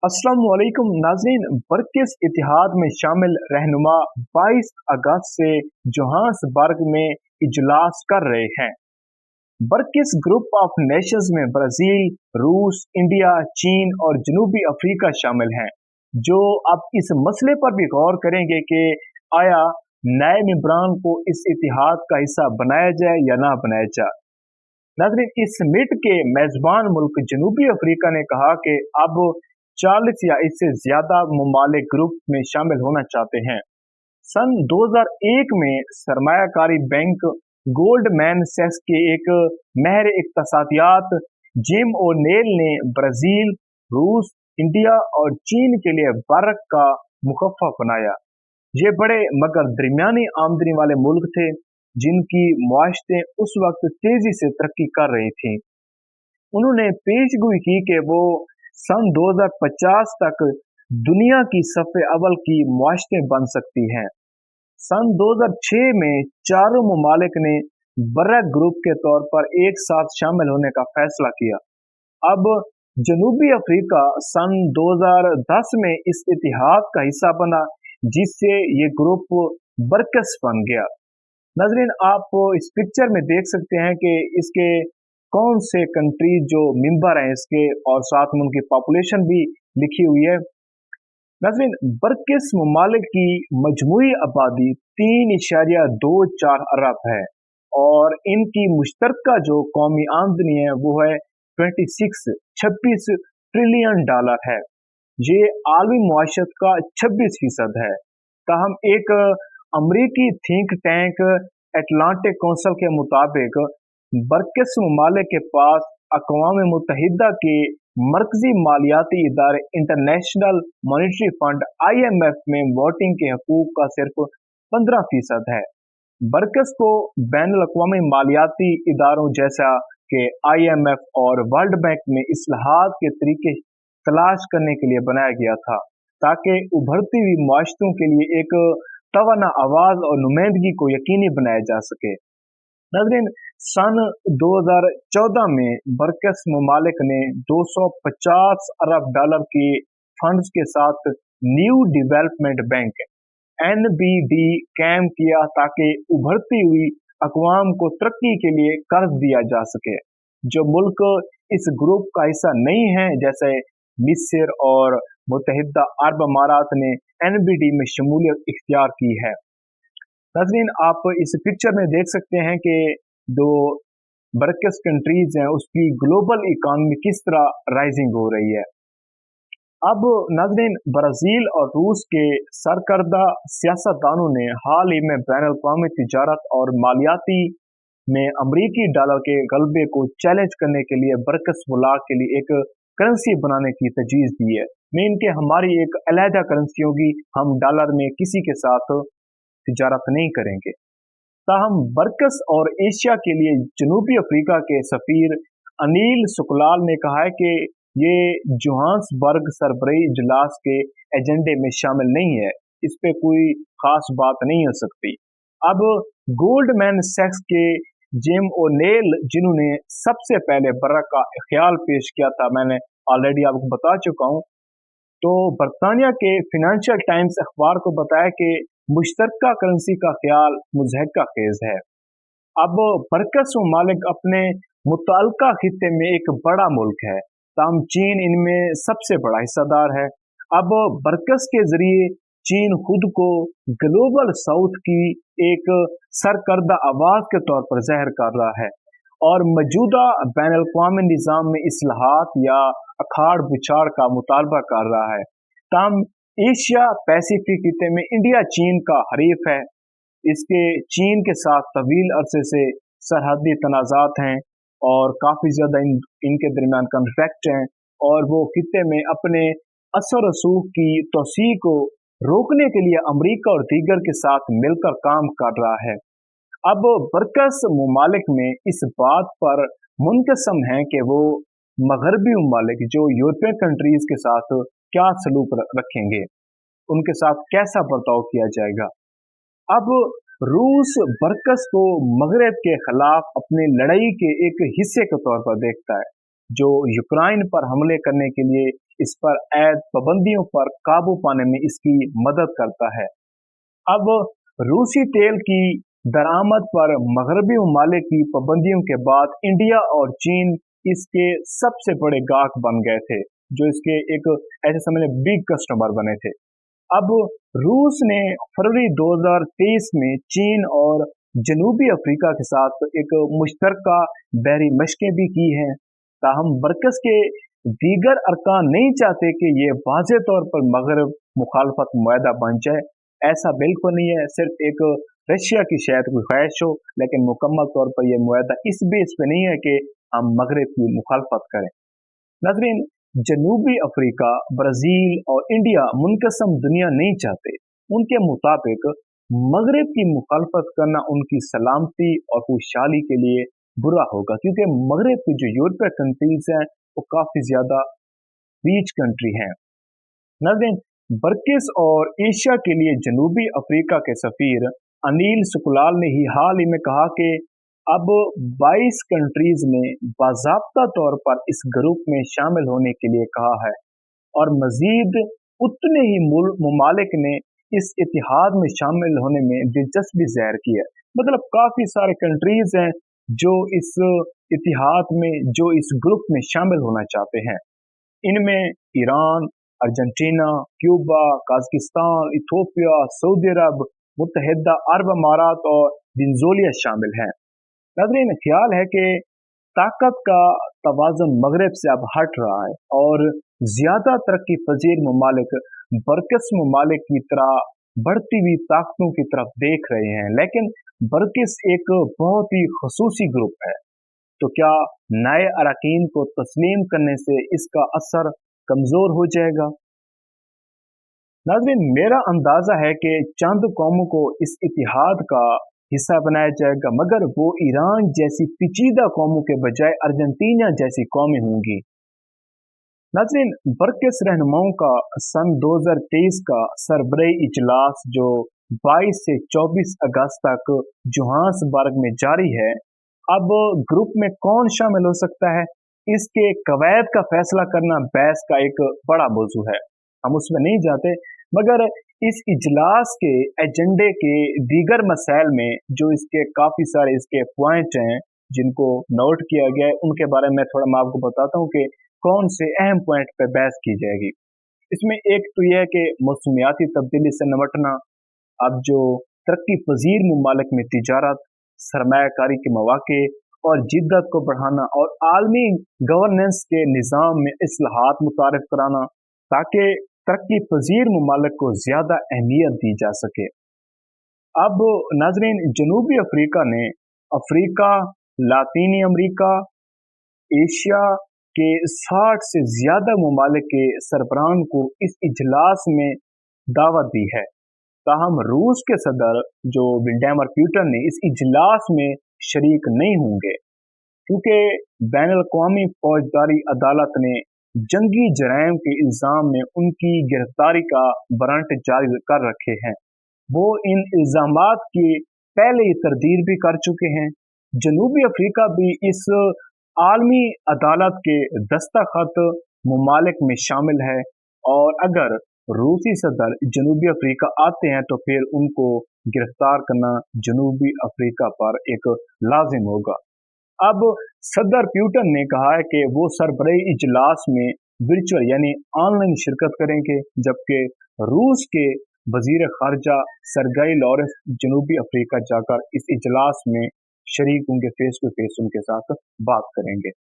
अस्सलामुअलैकुम नाज़रीन, बरकिस इतिहाद में शामिल रहनुमा 22 अगस्त से जोहान्सबर्ग में इजलास कर रहे हैं। बरकिस ग्रुप ऑफ नेशंस में ब्राज़ील, रूस, इंडिया, चीन और जनूबी अफ्रीका शामिल हैं, जो अब इस मसले पर भी गौर करेंगे कि आया नए मेंबरान को इस इतिहाद का हिस्सा बनाया जाए या ना बनाया जाए। नाज़रीन, इस समिट के मेज़बान मुल्क जनूबी अफ्रीका ने कहा कि अब 40 या इससे ज्यादा ममालिक ग्रुप में शामिल होना चाहते हैं। सन 2001 में सरमायाकारी बैंक गोल्डमैन सैक्स के एक महर इक्तसादियात जिम ओनेल ने ब्राजील, रूस, इंडिया और चीन के लिए बरक का मुखफ़ा बनाया। ये बड़े मगर दरमियानी आमदनी वाले मुल्क थे जिनकी मुआशरें उस वक्त तेजी से तरक्की कर रही थी। उन्होंने पेशगोई की कि वो सन 2050 तक दुनिया की सफ़े अव्वल की मुआशरें बन सकती हैं। सन 2006 में चारों ममालिक ने बरक ग्रुप के तौर पर एक साथ शामिल होने का फैसला किया। अब जनूबी अफ्रीका सन 2010 में इस इतिहाद का हिस्सा बना, जिससे ये ग्रुप बरकस बन गया। नाज़रीन, आप इस पिक्चर में देख सकते हैं कि इसके कौन से कंट्री जो मेंबर हैं इसके, और साथ में उनकी पॉपुलेशन भी लिखी हुई है। नाज़रीन, बरकिस ममालिक की मजमूई आबादी 3.24 अरब है और इनकी मुश्तरका जो कौमी आमदनी है वो है 26 ट्रिलियन डॉलर है। ये आलमी मुआशरत का 26% है। ताहम एक अमरीकी थिंक टैंक अटलांटिक काउंसिल के मुताबिक बरकिस ममालिक के पास अक़वाम मुत्तहिदा के मरकजी मालियाती इदारे इंटरनेशनल मॉनिटरी फंड IMF में वोटिंग के हकूक का सिर्फ 15% है। बरकिस को बैनुल अक़वामी मालियाती इदारों जैसा कि IMF और वर्ल्ड बैंक में इस्लाहात के तरीके तलाश करने के लिए बनाया गया था, ताकि उभरती हुई मुआशरों के लिए एक तवाना आवाज़ और नुमाइंदगी को यकीनी बनाया जा सके। नाज़रीन, सन 2014 में बरकिस ममालिक ने 250 अरब डॉलर के फंड्स के साथ न्यू डेवलपमेंट बैंक NBD कायम किया, ताकि उभरती हुई अक़वाम को तरक्की के लिए कर्ज दिया जा सके। जो मुल्क इस ग्रुप का हिस्सा नहीं है, जैसे मिस्र और मुत्तहिदा अरब अमारात, ने NBD में शमूलियत इख्तियार की है। नाज़रीन, आप इस पिक्चर में देख सकते हैं कि जो बरकिस कंट्रीज हैं उसकी ग्लोबल इकानमी किस तरह राइजिंग हो रही है। अब नाज़रीन, ब्राज़ील और रूस के सरकर्दा सियासतदानों ने हाल ही में बैनुल-अक़वामी तिजारत और मालियाती में अमरीकी डॉलर के गलबे को चैलेंज करने के लिए बरकिस ब्लॉक के लिए एक करेंसी बनाने की तजवीज़ दी है। मेन के हमारी एक अलहदा करेंसी होगी, हम डॉलर में किसी के साथ तिजारत नहीं करेंगे। ताहम बरकिस और एशिया के लिए जनूबी अफ्रीका के सफीर अनिल सुकलाल ने कहा है कि ये जोहान्सबर्ग सरबराही इजलास के एजेंडे में शामिल नहीं है, इस पे कोई खास बात नहीं हो सकती। अब गोल्डमैन सैक्स के जिम ओनेल, जिन्होंने सबसे पहले बरक का ख्याल पेश किया था, मैंने ऑलरेडी आपको बता चुका हूँ, तो बरतानिया के फिनेंशियल टाइम्स अखबार को बताया कि मुश्तरका करेंसी का ख्याल मुज़हका खेज है। अब बरकिस ममालिक अपने मुतअल्लिका खित्ते में एक बड़ा मुल्क है, ताहम चीन इनमें सबसे बड़ा हिस्सेदार है। अब बरकिस के जरिए चीन खुद को ग्लोबल साउथ की एक सरकर्दा आवाज़ के तौर पर ज़ाहिर कर रहा है और मौजूदा बैनुल-अक़वामी निज़ाम में इस्लाहात या अखाड़ बुछाड़ का मुतालबा कर रहा है। ताहम एशिया पैसिफिक खित्ते में इंडिया चीन का हरीफ है। इसके चीन के साथ तवील अरसे से सरहदी तनाज़ात हैं और काफ़ी ज़्यादा इनके दरमियान कॉन्फ्लिक्ट हैं, और वो खित्ते में अपने असर रसूख की तोसी को रोकने के लिए अमरीका और दीगर के साथ मिलकर काम कर रहा है। अब बरकिस ममालिक में इस बात पर मुनक़सम है कि वो मगरबी ममालिक जो यूरोपियन कंट्रीज के साथ क्या सलूक रखेंगे, उनके साथ कैसा बर्ताव किया जाएगा। अब रूस बरकिस को मगरब के खिलाफ अपनी लड़ाई के एक हिस्से के तौर पर देखता है, जो यूक्रेन पर हमले करने के लिए इस पर ऐद पाबंदियों पर काबू पाने में इसकी मदद करता है। अब रूसी तेल की दरामद पर मगरबी ममालिक की पाबंदियों के बाद इंडिया और चीन इसके सबसे बड़े गाहक बन गए थे, जो इसके एक ऐसे समय बिग कस्टमर बने थे। अब रूस ने फरवरी 2023 में चीन और जनूबी अफ्रीका के साथ एक मुश्तरका बहरी मशकें भी की हैं। ताहम बरकस के दीगर अरकान नहीं चाहते कि ये वाज़ेह तौर पर मगरब मुखालफत मुआहदा बन जाए। ऐसा बिल्कुल नहीं है, सिर्फ एक रशिया की शायद कोई ख्वाहिश हो, लेकिन मुकम्मल तौर पर यह मुआहदा इस बेस पे नहीं है कि हम मगरब की मुखालफत करें। नाज़रीन, जनूबी अफ्रीका, ब्राज़ील और इंडिया मुनकसम दुनिया नहीं चाहते। उनके मुताबिक मगरब की मुखालफत करना उनकी सलामती और खुशहाली के लिए बुरा होगा, क्योंकि मगरब की जो यूरोपीय कंट्रीज हैं वो काफ़ी ज़्यादा रिच कंट्री हैं। नाज़रीन, बरकिस और एशिया के लिए जनूबी अफ्रीका के सफ़ीर अनिल सुकलाल ने ही हाल ही में कहा कि अब 22 कंट्रीज ने बाज़ाब्ता तौर पर इस ग्रुप में शामिल होने के लिए कहा है, और मज़ीद उतने ही ममालिक ने इस इतिहाद में शामिल होने में दिलचस्पी ज़ाहिर की है। मतलब काफ़ी सारे कंट्रीज हैं जो इस इतिहाद में, जो इस ग्रुप में शामिल होना चाहते हैं। इनमें Iran, Argentina, Cuba, Kazakhstan, Ethiopia, Saudi Arab, मुत्तहिदा अरब अमारात और वेनेज़ुएला शामिल हैं। नाज़रीन, ख्याल है कि ताकत का तवाज़ुन मगरब से अब हट रहा है और ज़्यादा तरक्की पजीर ममालिक बरकिस ममालिक की तरह बढ़ती हुई ताकतों की तरफ देख रहे हैं, लेकिन बरकिस एक बहुत ही खसूसी ग्रुप है। तो क्या नए अरकान को तस्लीम करने से इसका असर कमज़ोर हो जाएगा? नाज़रीन, मेरा अंदाज़ा है कि चंद कौमों को इस इतिहाद का हिस्सा बनाया जाएगा, मगर वो ईरान जैसी पेचीदा कौमों के बजाय अर्जेंटीना जैसी कौमें होंगी। नाज़रीन, बरकिस रहनुमाओं का सन 2023 का सरबराही इजलास जो 22 से 24 अगस्त तक जोहान्सबर्ग में जारी है, अब ग्रुप में कौन शामिल हो सकता है, इसके कवायद का फैसला करना बहस का एक बड़ा मौजू है। हम उसमें नहीं जाते, मगर इस इजलास के एजेंडे के दीगर मसाइल में जो इसके काफ़ी सारे इसके पॉइंट हैं जिनको नोट किया गया है, उनके बारे में थोड़ा मैं आपको बताता हूँ कि कौन से अहम पॉइंट पर बहस की जाएगी। इसमें एक तो यह है कि मौसमियाती तब्दीली से निपटना, अब जो तरक्की पजीर ममालिक में तिजारत, सरमायाकारी के मौके और जिद्दत को बढ़ाना और आलमी गवर्नेंस के निज़ाम में इस्लाहात मुतारिफ कराना, ताकि तरक्की पजीर ममालिक को ज़्यादा अहमियत दी जा सके। अब नाज़रीन, जनूबी अफ्रीका ने अफ्रीका, लातीनी अमरीका, एशिया के 60 से ज़्यादा ममालिक के सरबराहान को इस इजलास में दावत दी है। ताहम रूस के सदर जो व्लादिमीर पुतिन ने इस इजलास में शरीक नहीं होंगे, क्योंकि बैनुल-अक़वामी फौजदारी अदालत ने जंगी जराइम के इल्ज़ाम में उनकी गिरफ्तारी का वारंट जारी कर रखे हैं। वो इन इल्ज़ामात की पहले ही तरदीद भी कर चुके हैं। जनूबी अफ्रीका भी इस आलमी अदालत के दस्तखत ममालिक में शामिल है, और अगर रूसी सदर जनूबी अफ्रीका आते हैं तो फिर उनको गिरफ्तार करना जनूबी अफ्रीका पर एक लाजिम होगा। अब सदर पुतिन ने कहा है कि वो सरबराही इजलास में वर्चुअल यानी ऑनलाइन शिरकत करेंगे, जबकि रूस के वजीर खारजा सरगेई लॉरेंस जनूबी अफ्रीका जाकर इस इजलास में शरीक होंगे, फेस टू फेस उनके साथ बात करेंगे।